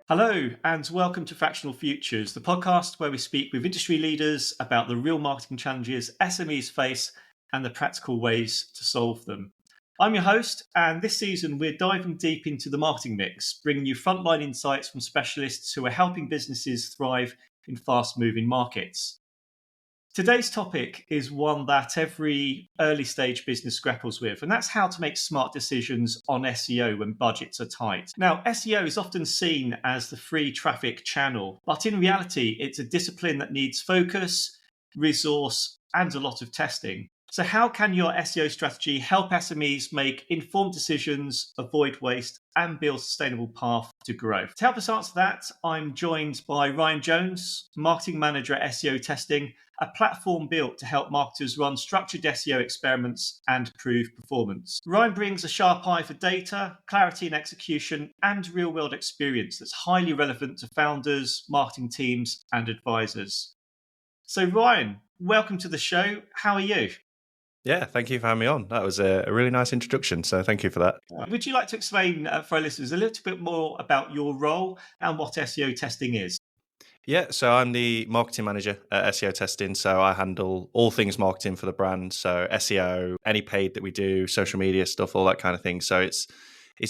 Hello, and welcome to Fractional Futures, the podcast where we speak with industry leaders about the real marketing challenges SMEs face and the practical ways to solve them. I'm your host, and this season we're diving deep into the marketing mix, bringing you frontline insights from specialists who are helping businesses thrive in fast-moving markets. Today's topic is one that every early stage business grapples with, and that's how to make smart decisions on SEO when budgets are tight. Now, SEO is often seen as the free traffic channel, but in reality, it's a discipline that needs focus, resource, and a lot of testing. So how can your SEO strategy help SMEs make informed decisions, avoid waste, and build a sustainable path to growth? To help us answer that, I'm joined by Ryan Jones, Marketing Manager at SEOTesting, a platform built to help marketers run structured SEO experiments and prove performance. Ryan brings a sharp eye for data, clarity and execution, and real-world experience that's highly relevant to founders, marketing teams, and advisors. So Ryan, welcome to the show. How are you? Yeah, thank you for having me on. That was a really nice introduction, so thank you for that. Would you like to explain for our listeners a little bit more about your role and what SEOTesting is? Yeah, so I'm the marketing manager at SEOTesting, so I handle all things marketing for the brand, so SEO, any paid that we do, social media stuff, all that kind of thing. So it's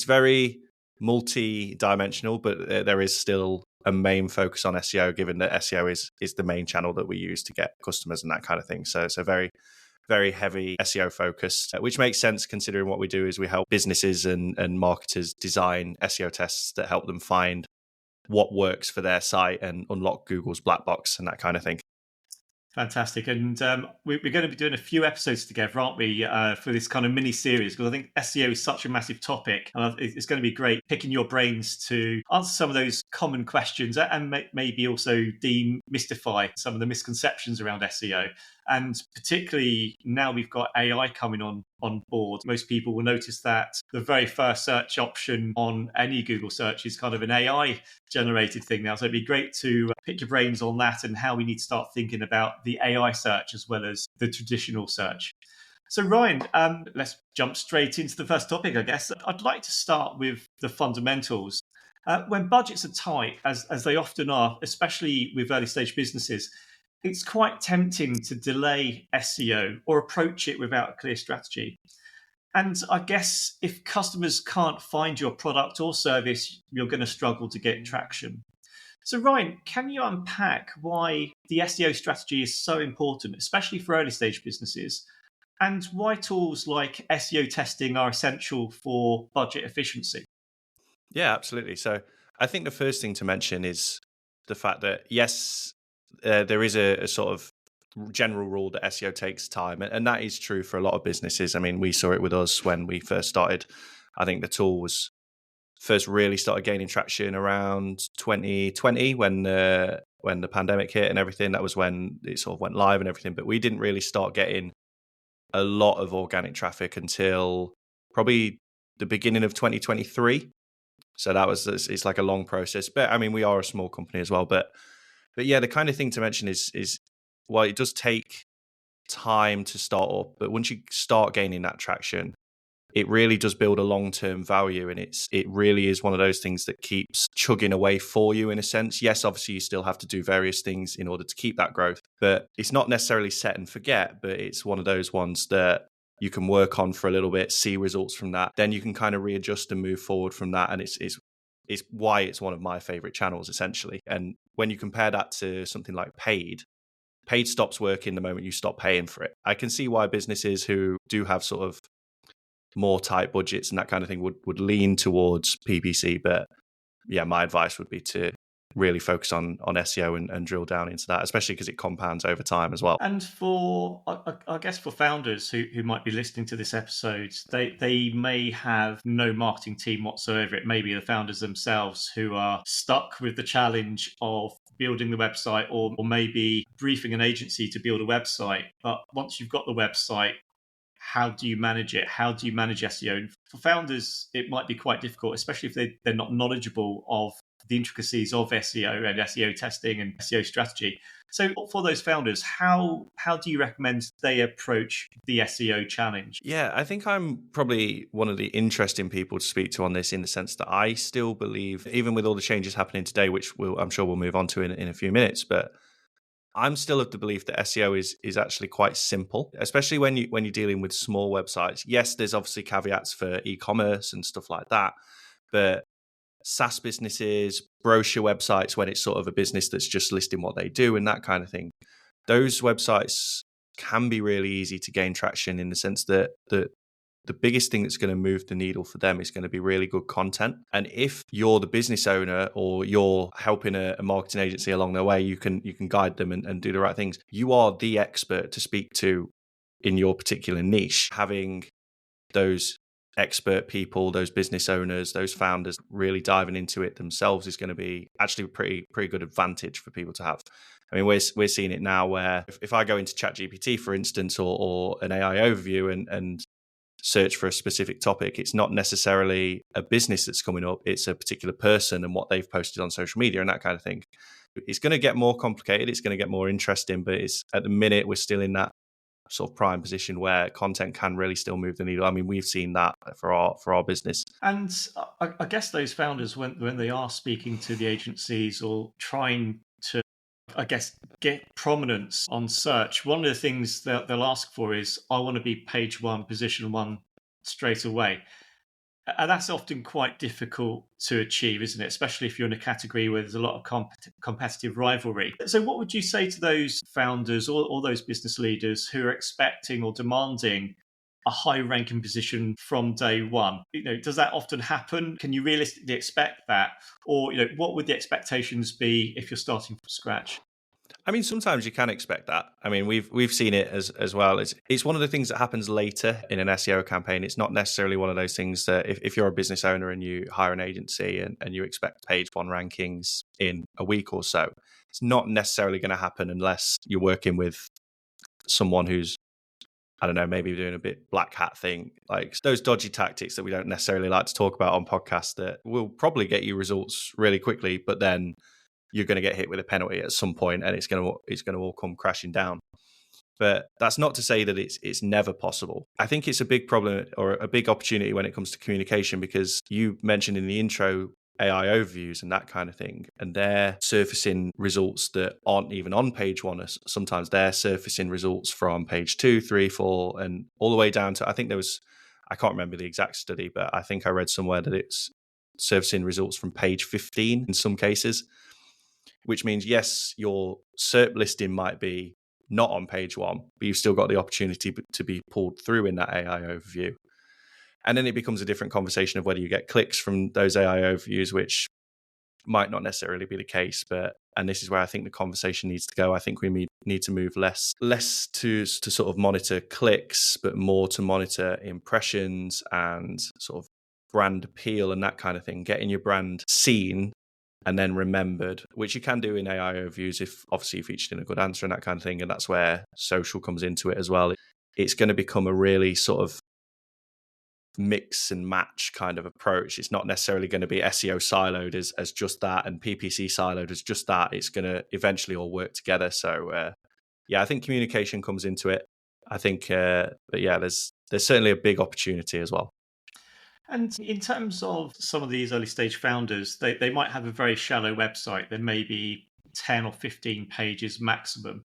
very multi-dimensional, but there is still a main focus on SEO, given that SEO is the main channel that we use to get customers and that kind of thing. So it's a very heavy SEO focused, which makes sense considering what we do is we help businesses and marketers design SEO tests that help them find what works for their site and unlock Google's black box and that kind of thing. Fantastic. And we're going to be doing a few episodes together, aren't we, for this kind of mini series? Because I think SEO is such a massive topic. And it's going to be great picking your brains to answer some of those common questions and maybe also demystify some of the misconceptions around SEO. And particularly now we've got AI coming on board, most people will notice that the very first search option on any Google search is kind of an AI generated thing now. So it'd be great to pick your brains on that and how we need to start thinking about the AI search as well as the traditional search. So Ryan, let's jump straight into the first topic, I guess. I'd like to start with the fundamentals. When budgets are tight, as they often are, especially with early stage businesses, it's quite tempting to delay SEO or approach it without a clear strategy. And I guess if customers can't find your product or service, you're going to struggle to get traction. So Ryan, can you unpack why the SEO strategy is so important, especially for early stage businesses, and why tools like SEOTesting are essential for budget efficiency? Yeah, absolutely. So I think the first thing to mention is the fact that, yes, there is a sort of general rule that SEO takes time, and that is true for a lot of businesses. I mean, we saw it with us when we first started. I think the tool was first really started gaining traction around 2020 when the pandemic hit and everything. That was when it sort of went live and everything. But we didn't really start getting a lot of organic traffic until probably the beginning of 2023. So it's like a long process. But I mean, we are a small company as well. But yeah, the kind of thing to mention is while it does take time to start up, but once you start gaining that traction, it really does build a long-term value, and it really is one of those things that keeps chugging away for you in a sense. Yes, obviously you still have to do various things in order to keep that growth, but it's not necessarily set and forget, but it's one of those ones that you can work on for a little bit, see results from that, then you can kind of readjust and move forward from that, and it's why it's one of my favorite channels essentially. And when you compare that to something like paid stops working the moment you stop paying for it. I can see why businesses who do have sort of more tight budgets and that kind of thing would lean towards PPC. But yeah, my advice would be to really focus on SEO and drill down into that, especially because it compounds over time as well. And for, I guess, for founders who might be listening to this episode, they may have no marketing team whatsoever. It may be the founders themselves who are stuck with the challenge of building the website or maybe briefing an agency to build a website. But once you've got the website, how do you manage it? How do you manage SEO? And for founders, it might be quite difficult, especially if they're not knowledgeable of the intricacies of SEO and SEO testing and SEO strategy. So for those founders, how do you recommend they approach the SEO challenge? Yeah, I think I'm probably one of the interesting people to speak to on this, in the sense that I still believe, even with all the changes happening today, which I'm sure we'll move on to in a few minutes, but I'm still of the belief that SEO is actually quite simple, especially when you're dealing with small websites. Yes, there's obviously caveats for e-commerce and stuff like that, but SaaS businesses, brochure websites, when it's sort of a business that's just listing what they do and that kind of thing, those websites can be really easy to gain traction, in the sense that the biggest thing that's going to move the needle for them is going to be really good content. And if you're the business owner, or you're helping a marketing agency along their way, you can guide them and do the right things. You are the expert to speak to in your particular niche. Having those expert people, those business owners, those founders really diving into it themselves is going to be actually a pretty good advantage for people to have. I mean, we're seeing it now where if I go into ChatGPT, for instance, or an AI overview and search for a specific topic, it's not necessarily a business that's coming up, it's a particular person and what they've posted on social media and that kind of thing. It's going to get more complicated, it's going to get more interesting, but it's, at the minute, we're still in that sort of prime position where content can really still move the needle. I mean, we've seen that for our business. And I guess those founders, when they are speaking to the agencies or trying to, I guess, get prominence on search, one of the things that they'll ask for is, I want to be page one, position one straight away. And that's often quite difficult to achieve, isn't it? Especially if you're in a category where there's a lot of competitive rivalry. So what would you say to those founders or those business leaders who are expecting or demanding a high ranking position from day one? Does that often happen? Can you realistically expect that? Or, what would the expectations be if you're starting from scratch? I mean, sometimes you can expect that. I mean, we've seen it as well. It's one of the things that happens later in an SEO campaign. It's not necessarily one of those things that if you're a business owner and you hire an agency and you expect page one rankings in a week or so, it's not necessarily going to happen unless you're working with someone who's, I don't know, maybe doing a bit black hat thing, like those dodgy tactics that we don't necessarily like to talk about on podcasts, that will probably get you results really quickly, but then you're going to get hit with a penalty at some point and it's going to all come crashing down. But that's not to say that it's never possible. I think it's a big problem or a big opportunity when it comes to communication, because you mentioned in the intro AI overviews and that kind of thing, and they're surfacing results that aren't even on page one. Sometimes they're surfacing results from page 2, 3, 4, and all the way down to, I think I can't remember the exact study, but I think I read somewhere that it's surfacing results from page 15 in some cases, which means, yes, your SERP listing might be not on page one, but you've still got the opportunity to be pulled through in that AI overview. And then it becomes a different conversation of whether you get clicks from those AI overviews, which might not necessarily be the case. And this is where I think the conversation needs to go. I think we need to move less to sort of monitor clicks, but more to monitor impressions and sort of brand appeal and that kind of thing, getting your brand seen and then remembered, which you can do in AI overviews if obviously you featured in a good answer and that kind of thing. And that's where social comes into it as well. It's going to become a really sort of mix and match kind of approach. It's not necessarily going to be SEO siloed as just that and PPC siloed as just that. It's going to eventually all work together. So I think communication comes into it. I think, but yeah, there's certainly a big opportunity as well. And in terms of some of these early stage founders, they might have a very shallow website. There may be 10 or 15 pages maximum.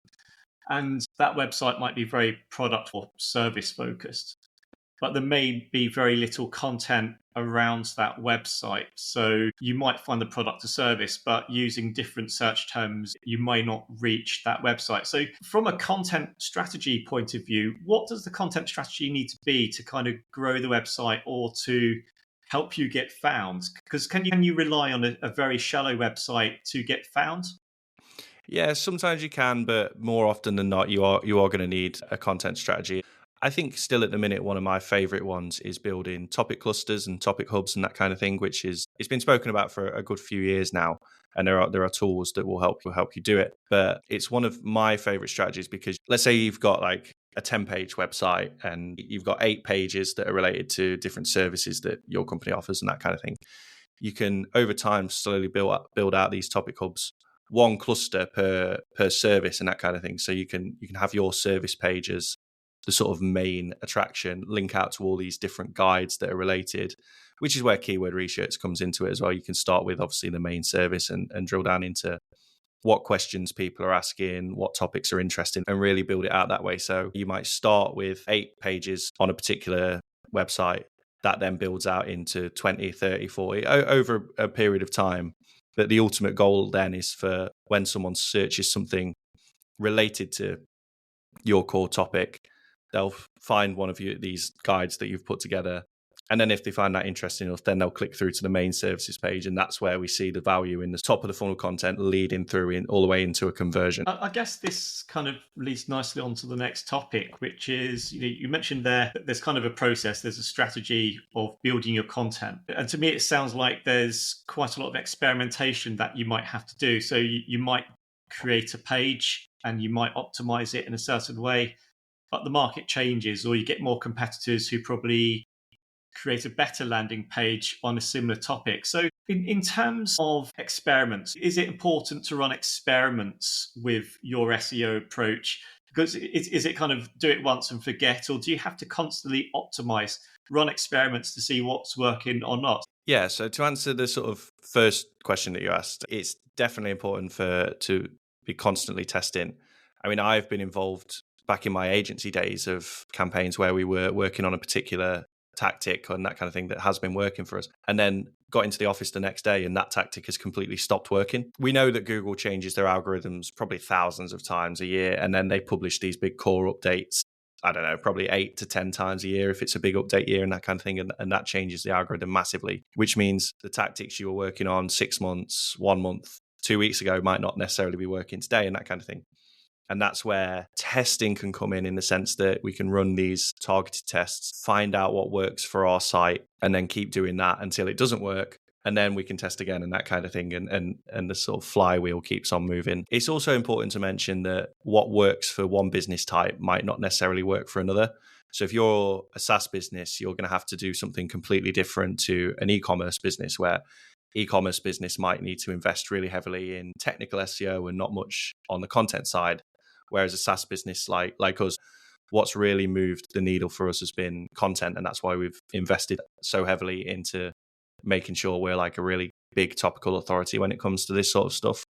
And that website might be very product or service focused, but there may be very little content around that website. So you might find the product or service, but using different search terms, you may not reach that website. So from a content strategy point of view, what does the content strategy need to be to kind of grow the website or to help you get found? Because can you rely on a very shallow website to get found? Yeah, sometimes you can, but more often than not, you are going to need a content strategy. I think still at the minute, one of my favorite ones is building topic clusters and topic hubs and that kind of thing, which it's been spoken about for a good few years now. And there are tools that will help you do it. But it's one of my favorite strategies, because let's say you've got like a 10-page website and you've got 8 pages that are related to different services that your company offers and that kind of thing. You can over time slowly build out these topic hubs one cluster per service and that kind of thing. So you can have your service page as the sort of main attraction, link out to all these different guides that are related, which is where keyword research comes into it as well. You can start with obviously the main service and drill down into what questions people are asking, what topics are interesting, and really build it out that way. So you might start with 8 pages on a particular website that then builds out into 20, 30, 40 over a period of time. But the ultimate goal then is for when someone searches something related to your core topic, they'll find one of these guides that you've put together. And then if they find that interesting enough, then they'll click through to the main services page. And that's where we see the value in the top of the funnel content leading through all the way into a conversion. I guess this kind of leads nicely on to the next topic, which is, you mentioned there that there's kind of a process, there's a strategy of building your content. And to me, it sounds like there's quite a lot of experimentation that you might have to do. So you might create a page and you might optimize it in a certain way, but the market changes, or you get more competitors who probably create a better landing page on a similar topic. So in terms of experiments, is it important to run experiments with your SEO approach? Because is it kind of do it once and forget, or do you have to constantly optimize, run experiments to see what's working or not? Yeah, so to answer the sort of first question that you asked, it's definitely important to be constantly testing. I mean, I've been involved back in my agency days of campaigns where we were working on a particular tactic and that kind of thing that has been working for us, and then got into the office the next day and that tactic has completely stopped working. We know that Google changes their algorithms probably thousands of times a year, and then they publish these big core updates, I don't know, probably 8 to 10 times a year if it's a big update year and that kind of thing, and that changes the algorithm massively, which means the tactics you were working on 6 months, 1 month, 2 weeks ago might not necessarily be working today and that kind of thing. And that's where testing can come in the sense that we can run these targeted tests, find out what works for our site, and then keep doing that until it doesn't work. And then we can test again and that kind of thing. And the sort of flywheel keeps on moving. It's also important to mention that what works for one business type might not necessarily work for another. So if you're a SaaS business, you're going to have to do something completely different to an e-commerce business, where e-commerce business might need to invest really heavily in technical SEO and not much on the content side. Whereas a SaaS business like us, what's really moved the needle for us has been content. And that's why we've invested so heavily into making sure we're like a really big topical authority when it comes to this sort of stuff.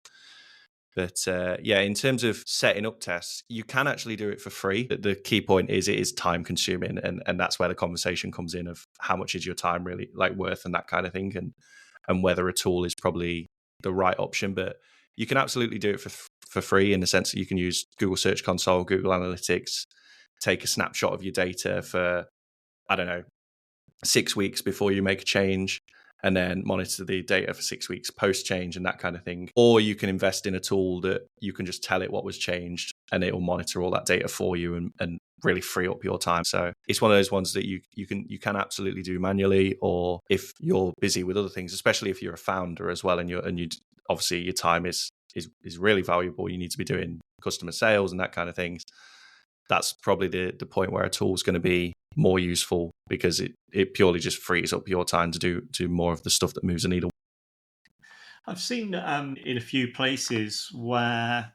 But in terms of setting up tests, you can actually do it for free. The key point is it is time consuming. And that's where the conversation comes in of how much is your time really like worth and that kind of thing. And whether a tool is probably the right option. But you can absolutely do it for free in the sense that you can use Google Search Console, Google Analytics, take a snapshot of your data for, I don't know, 6 weeks before you make a change, and then monitor the data for 6 weeks post change and that kind of thing. Or you can invest in a tool that you can just tell it what was changed and it will monitor all that data for you and really free up your time. So it's one of those ones that you can absolutely do manually, or if you're busy with other things, especially if you're a founder as well, and you obviously your time is really valuable. You need to be doing customer sales and that kind of things. That's probably the point where a tool is going to be more useful, because it purely just frees up your time to do more of the stuff that moves the needle. I've seen in a few places where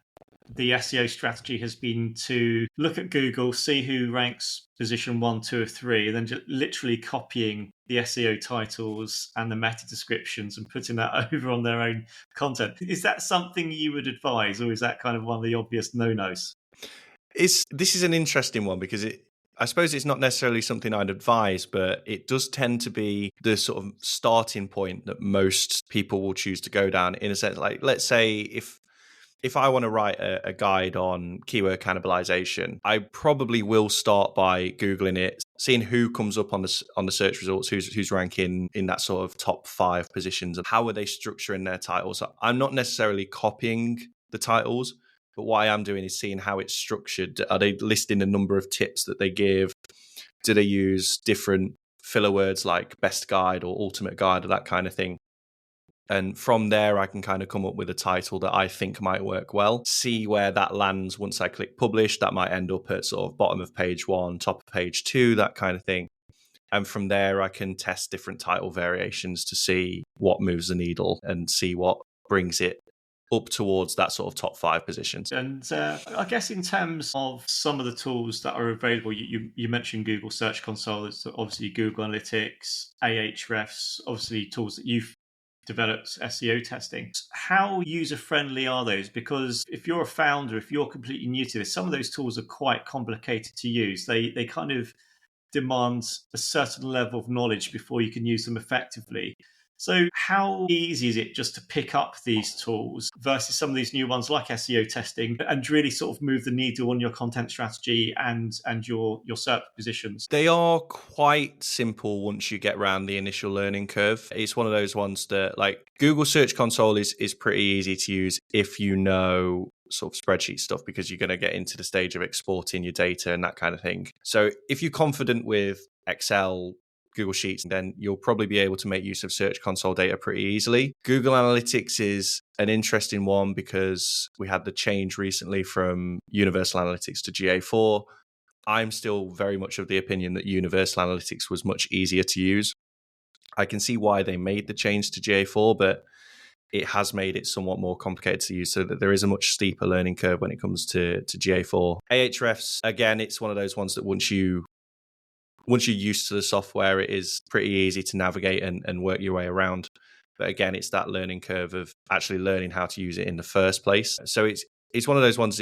the SEO strategy has been to look at Google, see who ranks position 1, 2, or 3, and then just literally copying the SEO titles and the meta descriptions and putting that over on their own content. Is that something you would advise, or is that kind of one of the obvious no-nos? This is an interesting one, because I suppose it's not necessarily something I'd advise, but it does tend to be the sort of starting point that most people will choose to go down, in a sense. Like, let's say if I want to write a guide on keyword cannibalization, I probably will start by Googling it, seeing who comes up on the search results, who's ranking in that sort of top 5 positions, and how are they structuring their titles. So I'm not necessarily copying the titles, but what I am doing is seeing how it's structured. Are they listing a number of tips that they give? Do they use different filler words like best guide or ultimate guide or that kind of thing? And from there, I can kind of come up with a title that I think might work well, see where that lands once I click publish. That might end up at sort of bottom of page 1, top of page 2, that kind of thing. And from there, I can test different title variations to see what moves the needle and see what brings it up towards that sort of top 5 positions. And I guess in terms of some of the tools that are available, you mentioned Google Search Console, it's obviously Google Analytics, Ahrefs, obviously tools that you've developed, SEOTesting. How user-friendly are those? Because if you're a founder, if you're completely new to this, some of those tools are quite complicated to use. They kind of demand a certain level of knowledge before you can use them effectively. So how easy is it just to pick up these tools versus some of these new ones like SEOTesting and really sort of move the needle on your content strategy and your SERP positions? They are quite simple once you get around the initial learning curve. It's one of those ones that, like, Google Search Console is pretty easy to use if you know sort of spreadsheet stuff, because you're going to get into the stage of exporting your data and that kind of thing. So if you're confident with Excel, Google Sheets, then you'll probably be able to make use of Search Console data pretty easily. Google Analytics is an interesting one because we had the change recently from Universal Analytics to GA4. I'm still very much of the opinion that Universal Analytics was much easier to use. I can see why they made the change to GA4, but it has made it somewhat more complicated to use, so that there is a much steeper learning curve when it comes to GA4. Ahrefs, again, it's one of those ones that once you're used to the software, it is pretty easy to navigate and work your way around. But again, it's that learning curve of actually learning how to use it in the first place. So it's one of those ones.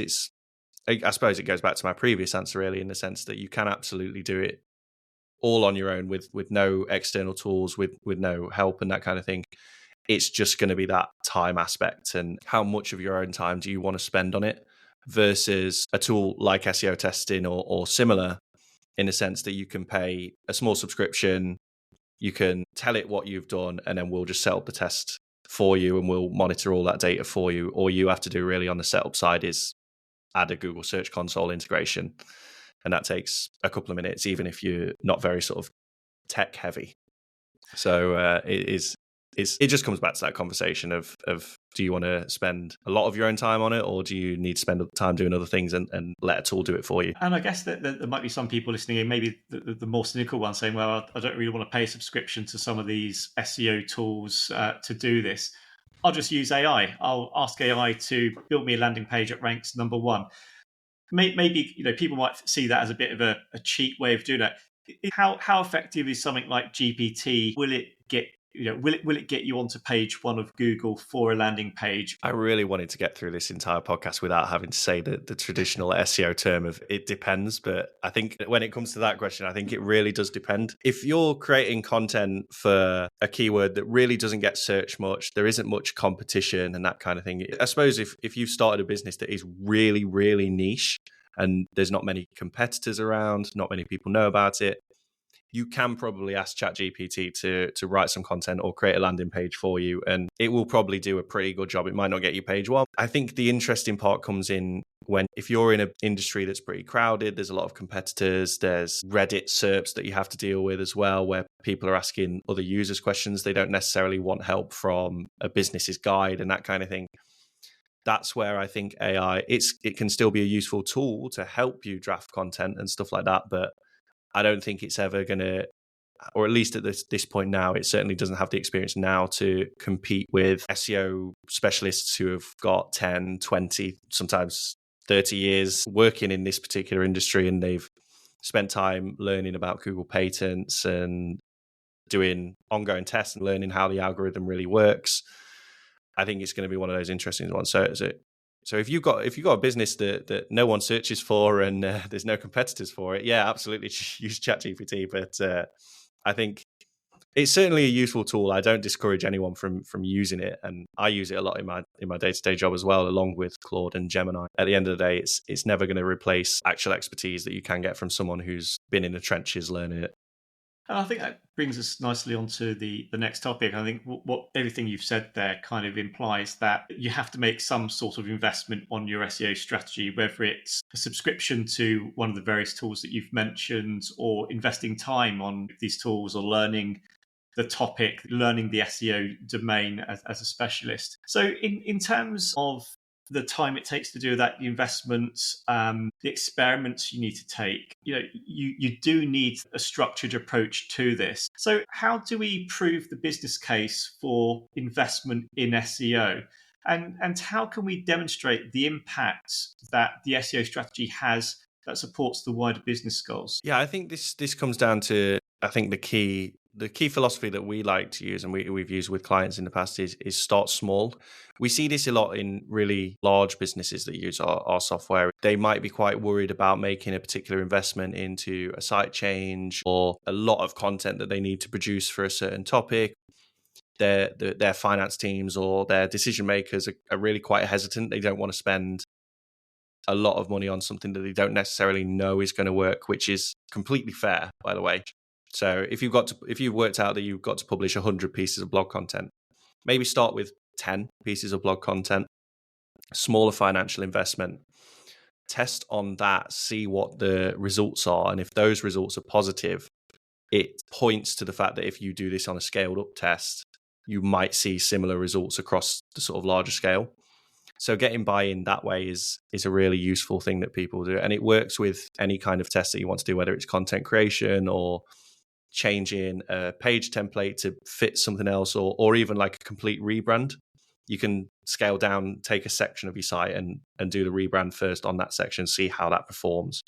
I suppose it goes back to my previous answer, really, in the sense that you can absolutely do it all on your own with no external tools, with no help and that kind of thing. It's just going to be that time aspect and how much of your own time do you want to spend on it versus a tool like SEOTesting or similar, in the sense that you can pay a small subscription, you can tell it what you've done, and then we'll just set up the test for you and we'll monitor all that data for you. All you have to do really on the setup side is add a Google Search Console integration. And that takes a couple of minutes, even if you're not very sort of tech heavy. So it just comes back to that conversation of do you want to spend a lot of your own time on it, or do you need to spend time doing other things and let a tool do it for you? And I guess that there might be some people listening in, maybe the more cynical ones, saying, well, I don't really want to pay a subscription to some of these SEO tools to do this. I'll just use AI. I'll ask AI to build me a landing page that ranks number 1. Maybe people might see that as a bit of a cheap way of doing that. How effective is something like GPT? Will it get will it get you onto page 1 of Google for a landing page? I really wanted to get through this entire podcast without having to say the traditional SEO term of it depends. But I think when it comes to that question, I think it really does depend. If you're creating content for a keyword that really doesn't get searched much, there isn't much competition and that kind of thing. I suppose if you've started a business that is really, really niche and there's not many competitors around, not many people know about it, you can probably ask ChatGPT to write some content or create a landing page for you, and it will probably do a pretty good job. It might not get you page 1. I think the interesting part comes in if you're in an industry that's pretty crowded, there's a lot of competitors, there's Reddit SERPs that you have to deal with as well, where people are asking other users questions. They don't necessarily want help from a business's guide and that kind of thing. That's where I think AI, it can still be a useful tool to help you draft content and stuff like that, but I don't think it's ever going to, or at least at this point now, it certainly doesn't have the experience now to compete with SEO specialists who have got 10, 20, sometimes 30 years working in this particular industry, and they've spent time learning about Google patents and doing ongoing tests and learning how the algorithm really works. I think it's going to be one of those interesting ones. So if you've got a business that no one searches for and there's no competitors for it, yeah, absolutely use ChatGPT. But I think it's certainly a useful tool. I don't discourage anyone from using it, and I use it a lot in my day-to-day job as well, along with Claude and Gemini. At the end of the day, it's never going to replace actual expertise that you can get from someone who's been in the trenches learning it. And I think that brings us nicely onto the next topic. I think what everything you've said there kind of implies that you have to make some sort of investment on your SEO strategy, whether it's a subscription to one of the various tools that you've mentioned, or investing time on these tools, or learning the topic, learning the SEO domain as a specialist. So in terms of the time it takes to do that, the investments, the experiments you need to take, you do need a structured approach to this. So how do we prove the business case for investment in SEO? And how can we demonstrate the impact that the SEO strategy has that supports the wider business goals? Yeah, I think this comes down to, I think the key philosophy that we like to use and we've used with clients in the past is start small. We see this a lot in really large businesses that use our software. They might be quite worried about making a particular investment into a site change or a lot of content that they need to produce for a certain topic. Their finance teams or their decision makers are really quite hesitant. They don't want to spend a lot of money on something that they don't necessarily know is going to work, which is completely fair, by the way. So if you've worked out that you've got to publish 100 pieces of blog content, maybe start with 10 pieces of blog content, smaller financial investment, test on that, see what the results are. And if those results are positive, it points to the fact that if you do this on a scaled up test, you might see similar results across the sort of larger scale. So getting buy-in that way is a really useful thing that people do. And it works with any kind of test that you want to do, whether it's content creation or changing a page template to fit something else, or even like a complete rebrand. You can scale down, take a section of your site and do the rebrand first on that section, see how that performs.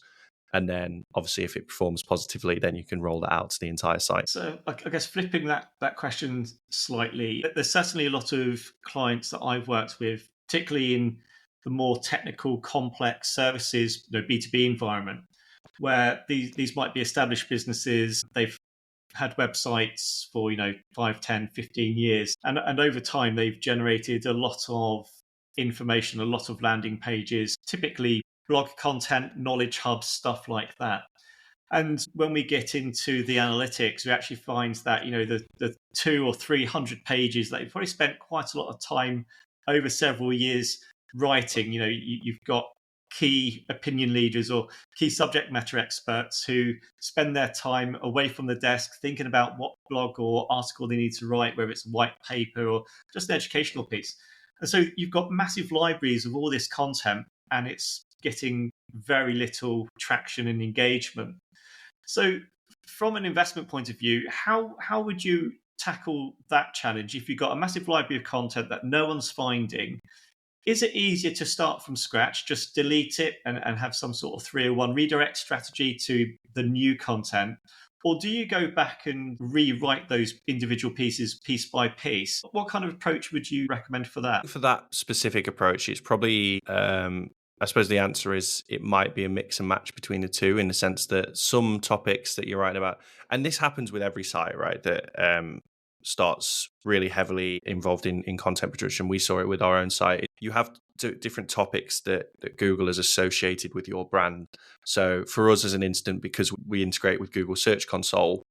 And then obviously if it performs positively, then you can roll that out to the entire site. So I guess flipping that question slightly, there's certainly a lot of clients that I've worked with, particularly in the more technical, complex services, B2B environment, where these might be established businesses. They've had websites for 5, 10, 15 years, and over time they've generated a lot of information, a lot of landing pages, typically blog content, knowledge hubs, stuff like that. And when we get into the analytics, we actually find that the 200 or 300 pages that you've probably spent quite a lot of time over several years writing. You've got key opinion leaders or key subject matter experts who spend their time away from the desk thinking about what blog or article they need to write, whether it's a white paper or just an educational piece. And so you've got massive libraries of all this content, and it's getting very little traction and engagement. So from an investment point of view, how would you tackle that challenge if you've got a massive library of content that no one's finding? Is it easier to start from scratch, just delete it and have some sort of 301 redirect strategy to the new content? Or do you go back and rewrite those individual pieces piece by piece? What kind of approach would you recommend for that? For that specific approach, it's probably, I suppose the answer is it might be a mix and match between the two, in the sense that some topics that you're writing about, and this happens with every site, right, that starts really heavily involved in content production. We saw it with our own site. You have different topics that Google has associated with your brand. So for us as an instant, because we integrate with Google Search Console,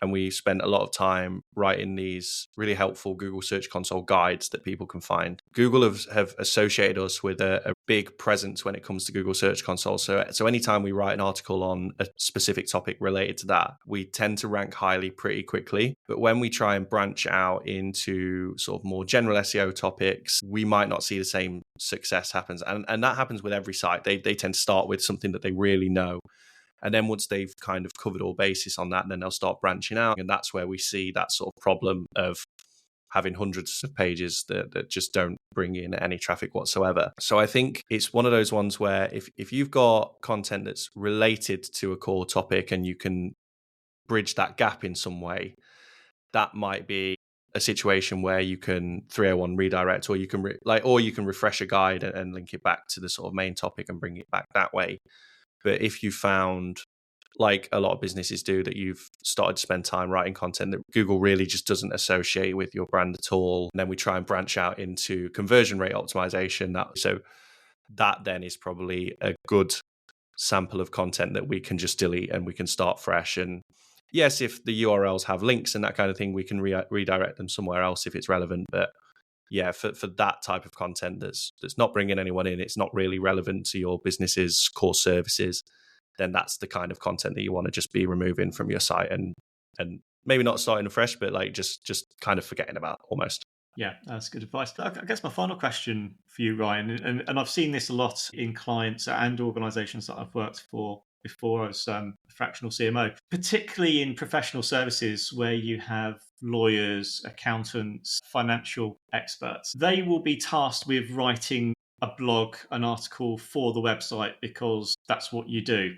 and we spent a lot of time writing these really helpful Google Search Console guides that people can find. Google have associated us with a big presence when it comes to Google Search Console. So anytime we write an article on a specific topic related to that, we tend to rank highly pretty quickly. But when we try and branch out into sort of more general SEO topics, we might not see the same success happens. And that happens with every site. They tend to start with something that they really know. And then once they've kind of covered all bases on that, then they'll start branching out. And that's where we see that sort of problem of having hundreds of pages that just don't bring in any traffic whatsoever. So I think it's one of those ones where if you've got content that's related to a core topic and you can bridge that gap in some way, that might be a situation where you can 301 redirect, or you can refresh a guide and link it back to the sort of main topic and bring it back that way. But if you found, like a lot of businesses do, that you've started to spend time writing content that Google really just doesn't associate with your brand at all, and then we try and branch out into conversion rate optimization. So that then is probably a good sample of content that we can just delete and we can start fresh. And yes, if the URLs have links and that kind of thing, we can redirect them somewhere else if it's relevant. But yeah, for that type of content that's not bringing anyone in, it's not really relevant to your business's core services, then that's the kind of content that you want to just be removing from your site and maybe not starting afresh, but like just kind of forgetting about almost. Yeah, that's good advice. I guess my final question for you, Ryan, and I've seen this a lot in clients and organizations that I've worked for before as fractional CMO, particularly in professional services where you have lawyers, accountants, financial experts. They will be tasked with writing a blog, an article for the website because that's what you do.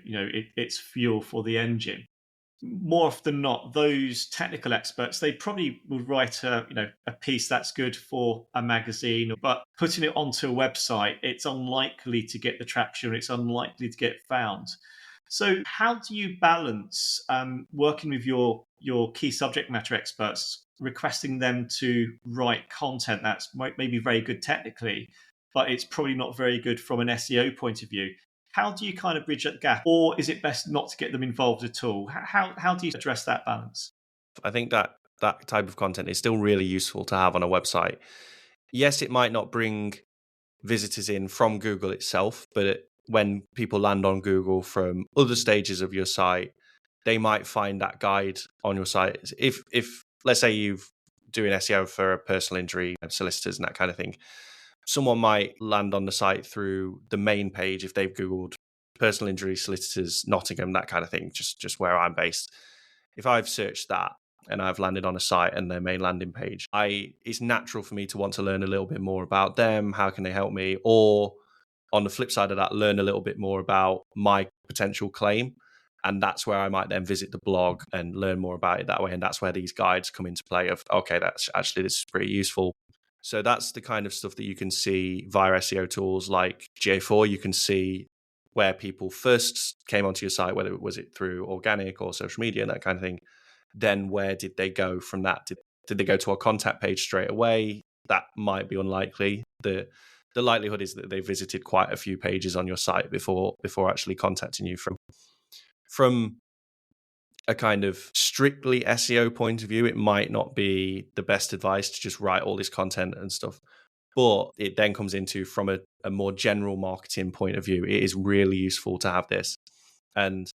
It's fuel for the engine. More often than not, those technical experts, they probably would write a piece that's good for a magazine, but putting it onto a website, it's unlikely to get the traction, it's unlikely to get found. So how do you balance working with your key subject matter experts, requesting them to write content that's maybe very good technically, but it's probably not very good from an SEO point of view? How do you kind of bridge that gap? Or is it best not to get them involved at all? How do you address that balance? I think that type of content is still really useful to have on a website. Yes, it might not bring visitors in from Google itself, but when people land on Google from other stages of your site, they might find that guide on your site. If let's say you're doing SEO for a personal injury, solicitors and that kind of thing, someone might land on the site through the main page if they've Googled personal injury solicitors Nottingham, that kind of thing, just where I'm based. If I've searched that and I've landed on a site and their main landing page, it's natural for me to want to learn a little bit more about them. How can they help me? Or on the flip side of that, learn a little bit more about my potential claim. And that's where I might then visit the blog and learn more about it that way. And that's where these guides come into play of, okay, this is pretty useful. So that's the kind of stuff that you can see via SEO tools like GA4. You can see where people first came onto your site, whether was it through organic or social media and that kind of thing. Then where did they go from that? Did they go to our contact page straight away? That might be unlikely. The likelihood is that they visited quite a few pages on your site before actually contacting you. From a kind of strictly SEO point of view, it might not be the best advice to just write all this content and stuff. But it then comes into, from a more general marketing point of view, it is really useful to have this. And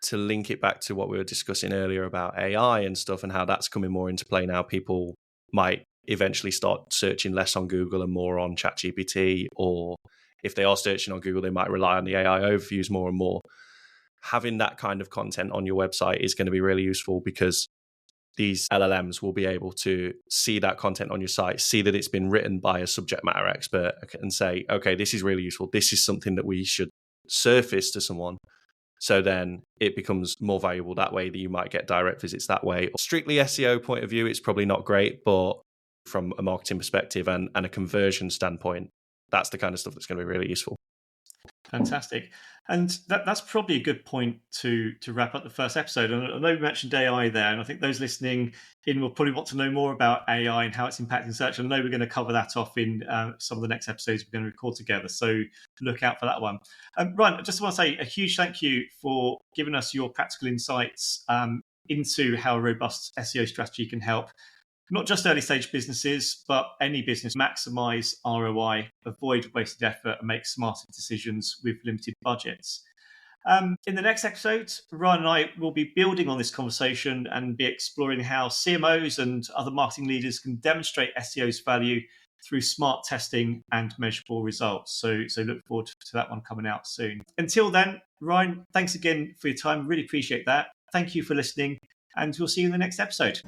to link it back to what we were discussing earlier about AI and stuff and how that's coming more into play now, people might eventually start searching less on Google and more on ChatGPT, or if they are searching on Google, they might rely on the AI overviews more and more. Having that kind of content on your website is going to be really useful because these LLMs will be able to see that content on your site, see that it's been written by a subject matter expert, and say, okay, this is really useful. This is something that we should surface to someone. So then it becomes more valuable that way, that you might get direct visits that way. Strictly SEO point of view, it's probably not great, but from a marketing perspective and a conversion standpoint, that's the kind of stuff that's going to be really useful. Fantastic. And that's probably a good point to wrap up the first episode. And I know we mentioned AI there, and I think those listening in will probably want to know more about AI and how it's impacting search. I know we're going to cover that off in some of the next episodes we're going to record together. So look out for that one. Ryan, I just want to say a huge thank you for giving us your practical insights into how a robust SEO strategy can help not just early stage businesses, but any business maximize ROI, avoid wasted effort, and make smarter decisions with limited budgets. In the next episode, Ryan and I will be building on this conversation and be exploring how CMOs and other marketing leaders can demonstrate SEO's value through smart testing and measurable results. So look forward to that one coming out soon. Until then, Ryan, thanks again for your time. Really appreciate that. Thank you for listening, and we'll see you in the next episode.